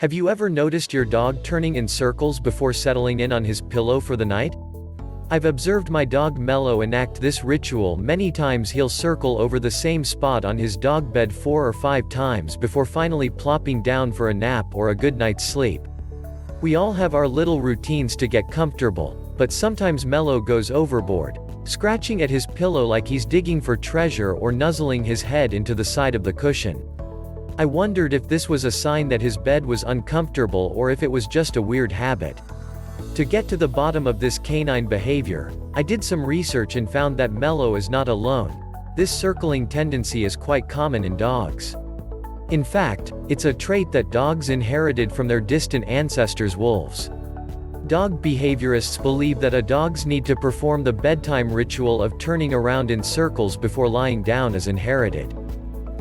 Have you ever noticed your dog turning in circles before settling in on his pillow for the night? I've observed my dog Mello enact this ritual many times. He'll circle over the same spot on his dog bed 4 or 5 times before finally plopping down for a nap or a good night's sleep. We all have our little routines to get comfortable, but sometimes Mello goes overboard, scratching at his pillow like he's digging for treasure or nuzzling his head into the side of the cushion. I wondered if this was a sign that his bed was uncomfortable or if it was just a weird habit. To get to the bottom of this canine behavior, I did some research and found that Mello is not alone. This circling tendency is quite common in dogs. In fact, it's a trait that dogs inherited from their distant ancestors, wolves. Dog behaviorists believe that a dog's need to perform the bedtime ritual of turning around in circles before lying down is inherited.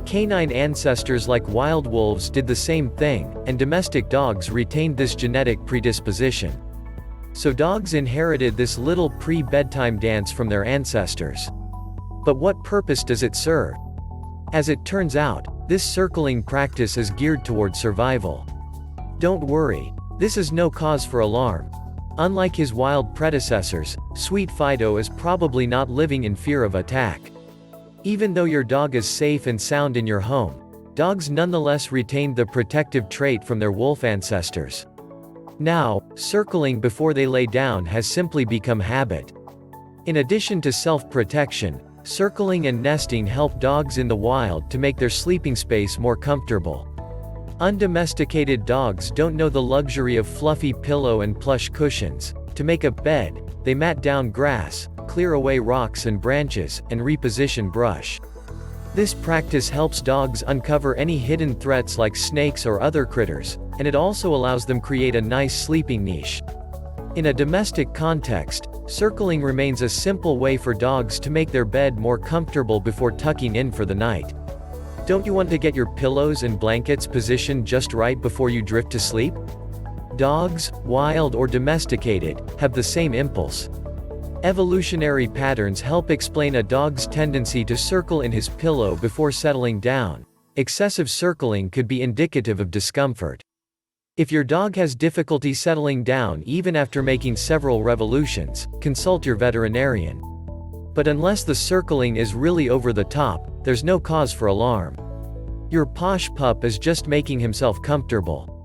Canine ancestors like wild wolves did the same thing, and domestic dogs retained this genetic predisposition. So dogs inherited this little pre-bedtime dance from their ancestors. But what purpose does it serve? As it turns out, this circling practice is geared toward survival. Don't worry, this is no cause for alarm. Unlike his wild predecessors, Sweet Fido is probably not living in fear of attack. Even though your dog is safe and sound in your home, dogs nonetheless retained the protective trait from their wolf ancestors. Now, circling before they lay down has simply become habit. In addition to self-protection, circling and nesting help dogs in the wild to make their sleeping space more comfortable. Undomesticated dogs don't know the luxury of fluffy pillow and plush cushions. To make a bed, they mat down grass, clear away rocks and branches, and reposition brush. This practice helps dogs uncover any hidden threats like snakes or other critters, and it also allows them create a nice sleeping niche. In a domestic context, circling remains a simple way for dogs to make their bed more comfortable before tucking in for the night. Don't you want to get your pillows and blankets positioned just right before you drift to sleep? Dogs, wild or domesticated, have the same impulse. Evolutionary patterns help explain a dog's tendency to circle in his pillow before settling down. Excessive circling could be indicative of discomfort. If your dog has difficulty settling down even after making several revolutions, consult your veterinarian. But unless the circling is really over the top, there's no cause for alarm. Your posh pup is just making himself comfortable.